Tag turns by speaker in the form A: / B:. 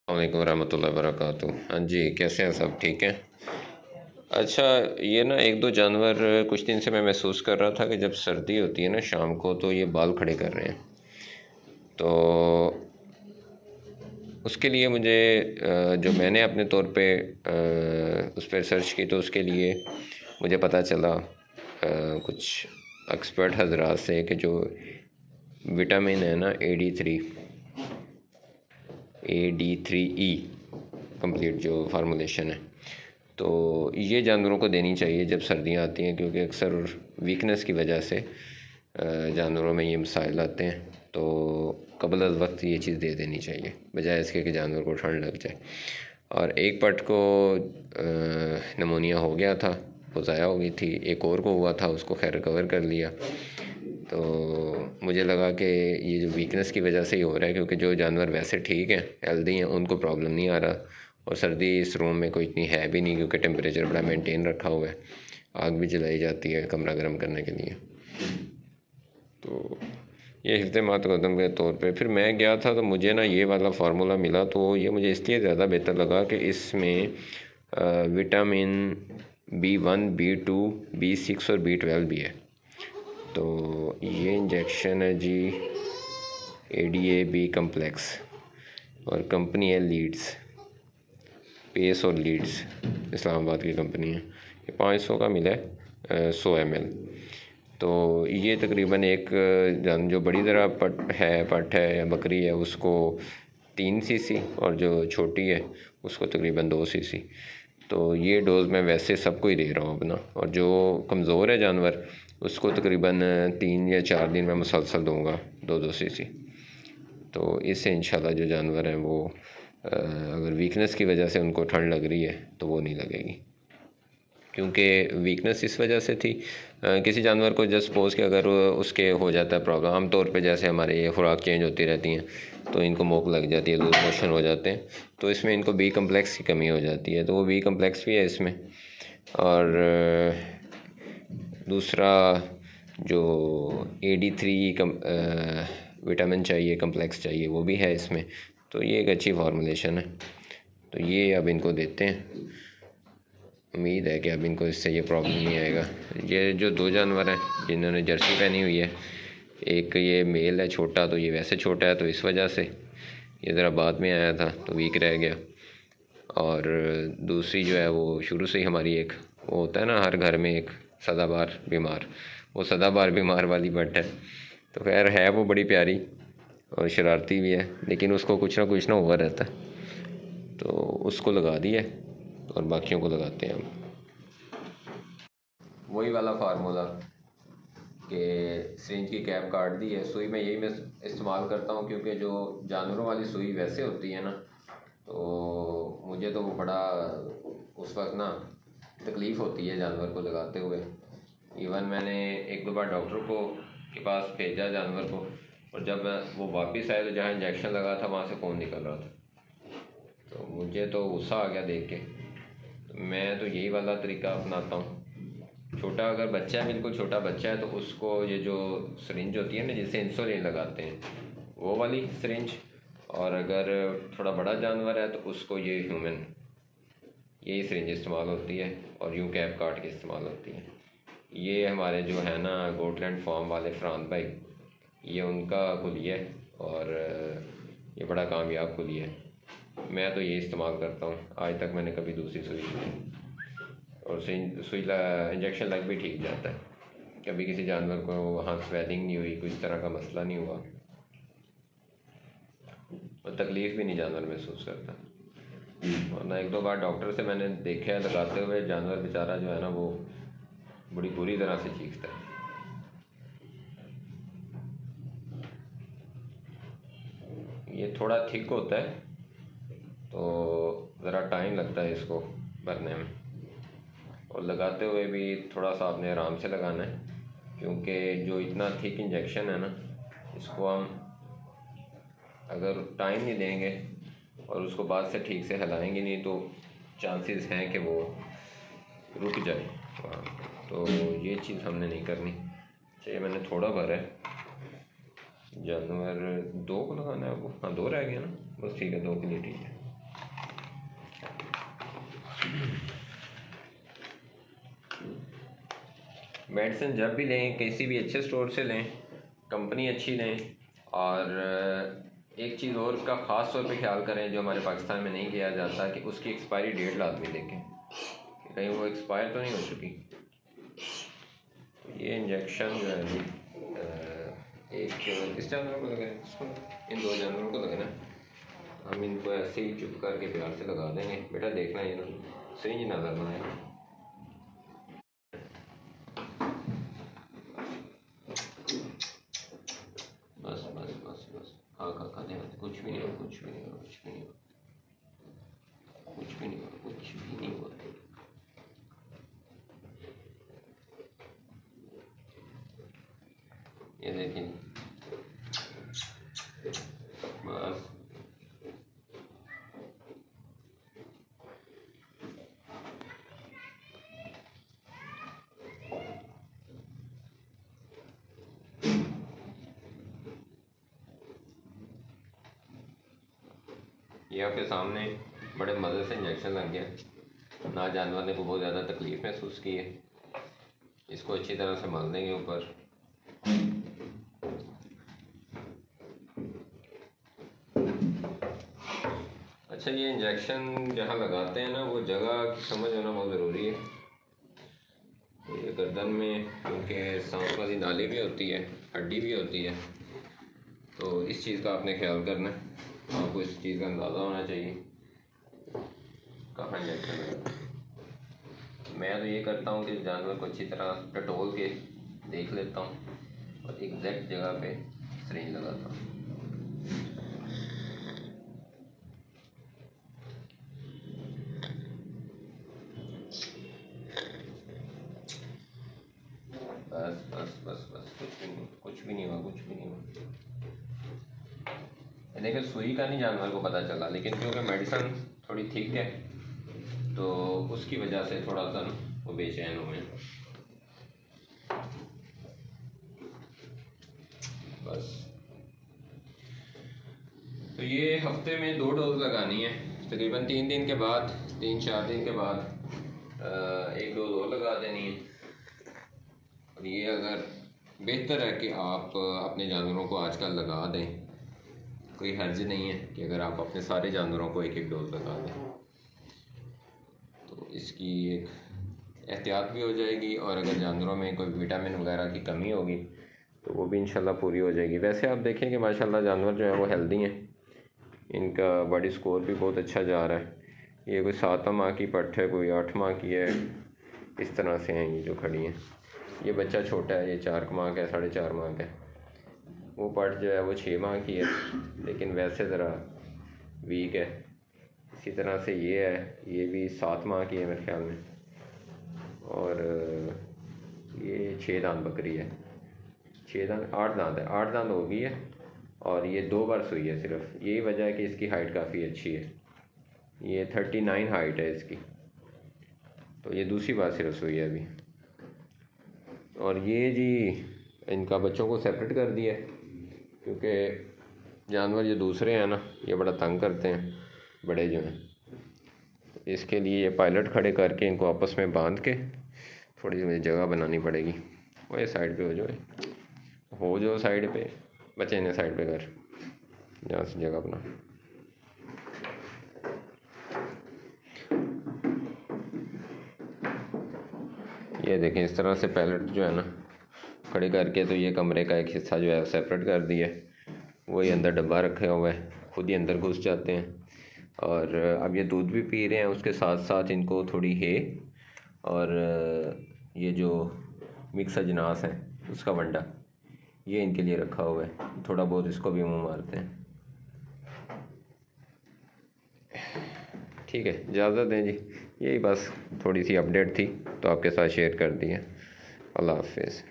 A: वालेकुम रहमतुल्लाहि वबरकातुहू। हाँ जी, कैसे हैं सब? ठीक हैं। अच्छा, ये ना एक दो जानवर कुछ दिन से मैं महसूस कर रहा था कि जब सर्दी होती है ना शाम को, तो ये बाल खड़े कर रहे हैं। तो उसके लिए मुझे जो मैंने अपने तौर पे उस पर रिसर्च की, तो उसके लिए मुझे पता चला कुछ एक्सपर्ट हजरात से कि जो विटामिन है ना AD3E कंप्लीट जो फार्मूलेशन है, तो ये जानवरों को देनी चाहिए जब सर्दियाँ आती हैं, क्योंकि अक्सर वीकनेस की वजह से जानवरों में ये मसाइल आते हैं। तो कबल अज़ वक्त ये चीज़ दे देनी चाहिए, बजाय इसके कि जानवर को ठंड लग जाए। और एक पट को नमोनिया हो गया था, वो ज़ाया हो गई थी। एक और को हुआ था, उसको खैर रिकवर कर लिया। तो मुझे लगा कि ये जो वीकनेस की वजह से ही हो रहा है, क्योंकि जो जानवर वैसे ठीक हैं, हेल्दी हैं, उनको प्रॉब्लम नहीं आ रहा। और सर्दी इस रूम में कोई इतनी है भी नहीं, क्योंकि टेम्परेचर बड़ा मेंटेन रखा हुआ है। आग भी जलाई जाती है कमरा गर्म करने के लिए। तो ये हिफ्ज़ मातक़द्दम के तौर पे फिर मैं गया था, तो मुझे ना ये वाला फार्मूला मिला। तो ये मुझे इसलिए ज़्यादा बेहतर लगा कि इसमें विटामिन B1, B2, B6 और B12 भी है। तो ये इंजेक्शन है जी ADAB कम्प्लेक्स, और कंपनी है लीड्स, पेस और लीड्स, इस्लामाबाद की कंपनी है। ये 500 का मिला है 100 ml। तो ये तकरीबन एक जो बड़ी तरह पट है या बकरी है, उसको 3 cc, और जो छोटी है उसको तकरीबन 2 cc। तो ये डोज़ मैं वैसे सबको ही दे रहा हूँ अपना। और जो कमज़ोर है जानवर, उसको तकरीबन 3 या 4 दिन में मुसलसल दूँगा 2-2 cc। तो इससे इंशाल्लाह जो जानवर हैं वो अगर वीकनेस की वजह से उनको ठंड लग रही है तो वो नहीं लगेगी। क्योंकि वीकनेस इस वजह से थी, किसी जानवर को जस्ट सपोज़ कि अगर उसके हो जाता है प्रॉब्लम, आम तौर पे जैसे हमारे ये खुराक चेंज होती रहती हैं तो इनको मोक लग जाती है, लूज मोशन हो जाते हैं, तो इसमें इनको B कम्प्लेक्स की कमी हो जाती है। तो वो B कम्प्लेक्स भी है इसमें। और दूसरा जो AD3 विटामिन चाहिए, कम्प्लेक्स चाहिए, वो भी है इसमें। तो ये एक अच्छी फार्मूलेशन है। तो ये अब इनको देते हैं, उम्मीद है कि अब इनको इससे ये प्रॉब्लम नहीं आएगा। ये जो 2 जानवर हैं जिन्होंने जर्सी पहनी हुई है, एक ये मेल है छोटा, तो ये वैसे छोटा है तो इस वजह से ये ज़रा बाद में आया था तो वीक रह गया। और दूसरी जो है वो शुरू से ही हमारी एक वो होता है ना हर घर में एक सदाबहार बीमार, वो सदाबहार बीमार वाली बट है। तो खैर है वो बड़ी प्यारी और शरारती भी है, लेकिन उसको कुछ ना हुआ रहता है। तो उसको लगा दिया और बाकियों को लगाते हैं हम। वही वाला फार्मूला कि सिरिंज की कैप काट दी है, सुई में यही मैं इस्तेमाल करता हूँ, क्योंकि जो जानवरों वाली सुई वैसे होती है ना, तो मुझे तो वो बड़ा उस वक्त ना तकलीफ़ होती है जानवर को लगाते हुए। इवन मैंने 1-2 बार डॉक्टर को के पास भेजा जानवर को, और जब वो वापस आए तो जहाँ इंजेक्शन लगा था वहाँ से खून निकल रहा था। तो मुझे तो गुस्सा आ गया देख के। तो मैं तो यही वाला तरीका अपनाता हूँ। छोटा अगर बच्चा है, बिल्कुल छोटा बच्चा है, तो उसको ये जो सिरिंज होती है ना जिससे इंसुलिन लगाते हैं, वो वाली सिरिंज। और अगर थोड़ा बड़ा जानवर है तो उसको ये ह्यूमन यही सिरिंज इस्तेमाल होती है, और यूँ कैप काट के इस्तेमाल होती है। ये हमारे जो है ना गोटलैंड फार्म वाले फरहान भाई, ये उनका कुलिया है, और ये बड़ा कामयाब कुलिया है। मैं तो ये इस्तेमाल करता हूँ, आज तक मैंने कभी दूसरी सुई नहीं, और सुई इंजेक्शन लग भी ठीक जाता है। कभी किसी जानवर को वहाँ स्वेलिंग नहीं हुई, कोई इस तरह का मसला नहीं हुआ, और तकलीफ़ भी नहीं जानवर महसूस करता। और ना 1-2 बार डॉक्टर से मैंने देखा है लगाते हुए, जानवर बेचारा जो है ना वो बड़ी बुरी तरह से चीखता है। ये थोड़ा थिक होता है तो ज़रा टाइम लगता है इसको भरने में, और लगाते हुए भी थोड़ा सा आपने आराम से लगाना है, क्योंकि जो इतना थिक इंजेक्शन है ना, इसको हम अगर टाइम नहीं देंगे और उसको बाद से ठीक से हिलाएंगे नहीं, तो चांसेस हैं कि वो रुक जाए। तो ये चीज़ हमने नहीं करनी चाहिए। मैंने थोड़ा भरा है, जानवर 2 को लगाना है वो, हाँ 2 रह गया ना, बस ठीक है, 2 के लिए ठीक है। मेडिसिन जब भी लें किसी भी अच्छे स्टोर से लें, कंपनी अच्छी लें, और एक चीज़ और का ख़ास तौर पे ख्याल करें जो हमारे पाकिस्तान में नहीं किया जाता कि उसकी एक्सपायरी डेट लाजमी देखें कि कहीं वो एक्सपायर तो नहीं हो चुकी। ये इंजेक्शन जो है जी एक इस जानवर को लगाए, इन 2 जानवरों को लगाना। हम इनको ऐसे ही चुप करके प्यार से लगा देंगे। बेटा देखना ये ना सही नज़र ना आए। बस बस बस बस खा खा खा दे, कुछ भी नहीं हो, कुछ भी नहीं हो, कुछ भी नहीं हो, कुछ भी नहीं हो, कुछ भी नहीं हो। ये देखिए बस ये आपके सामने बड़े मज़े से इंजेक्शन लग गया। ना जानवर ने को बहुत ज़्यादा तकलीफ़ महसूस की है। इसको अच्छी तरह से मल देंगे ऊपर। अच्छा, ये इंजेक्शन जहाँ लगाते हैं ना वो जगह की समझ होना बहुत ज़रूरी है। ये गर्दन में क्योंकि सांस वाली नाली भी होती है, हड्डी भी होती है, तो इस चीज़ का आपने ख्याल करना है। आपको इस चीज़ का अंदाज़ा होना चाहिए कहाँ इंजेक्शन है। मैं तो ये करता हूँ कि जानवर को अच्छी तरह टटोल के देख लेता हूँ और एग्जैक्ट जगह पे सिरिंज लगाता हूँ। बस बस बस बस कुछ भी नहीं, कुछ भी नहीं हुआ, कुछ भी नहीं हुआ। देखिए सुई का नहीं जानवर को पता चला, लेकिन क्योंकि मेडिसिन थोड़ी थिक है तो उसकी वजह से थोड़ा सा वो बेचैन हुए। बस तो ये हफ्ते में 2 डोज लगानी है। तकरीबन 3 दिन के बाद, 3-4 दिन के बाद 1 डोज और लगा देनी है। और ये अगर बेहतर है कि आप अपने जानवरों को आजकल लगा दें, कोई हर्ज नहीं है कि अगर आप अपने सारे जानवरों को 1-1 डोज लगा दें, तो इसकी एक एहतियात भी हो जाएगी। और अगर जानवरों में कोई विटामिन वगैरह की कमी होगी तो वो भी इंशाल्लाह पूरी हो जाएगी। वैसे आप देखें कि माशाल्लाह जानवर जो है वो हेल्दी हैं, इनका बॉडी स्कोर भी बहुत अच्छा जा रहा है। ये कोई 7 माह की पट्ट है, कोई 8 माह की है, इस तरह से हैं ये जो खड़ी हैं। ये बच्चा छोटा है, ये 4 माह का है, 4.5 माह का है। वो पट्ट जो है वो 6 माह की है, लेकिन वैसे ज़रा वीक है। इसी तरह से ये है, ये भी 7 माह की है मेरे ख्याल में, और ये 6 दांत बकरी है। 6 दांत 8 दांत है, 8 दांत हो गई है, और ये 2 बार सुई है सिर्फ। यही वजह है कि इसकी हाइट काफ़ी अच्छी है। ये 39 हाइट है इसकी, तो ये दूसरी बार सिर्फ सुई है अभी। और ये जी इनका बच्चों को सेपरेट कर दिया है, क्योंकि जानवर जो दूसरे हैं ना ये बड़ा तंग करते हैं, बड़े जो हैं। इसके लिए ये पायलट खड़े करके इनको आपस में बांध के थोड़ी सी मुझे जगह बनानी पड़ेगी। वो ये साइड पे हो जाओ साइड पे, बच्चे ने साइड पे कर, जहाँ से जगह बना। ये देखें इस तरह से पायलट जो है ना खड़े करके, तो ये कमरे का एक हिस्सा जो है सेपरेट कर दिया है। वही अंदर डब्बा रखे हुआ है, खुद ही अंदर घुस जाते हैं। और अब ये दूध भी पी रहे हैं, उसके साथ साथ इनको थोड़ी है और ये जो मिक्स अजनास हैं उसका वंडा ये इनके लिए रखा हुआ है। थोड़ा बहुत इसको भी मुँह मारते हैं। ठीक है, इजाज़त दें जी। यही बस थोड़ी सी अपडेट थी तो आपके साथ शेयर कर दी है। अल्लाह हाफ़िज़।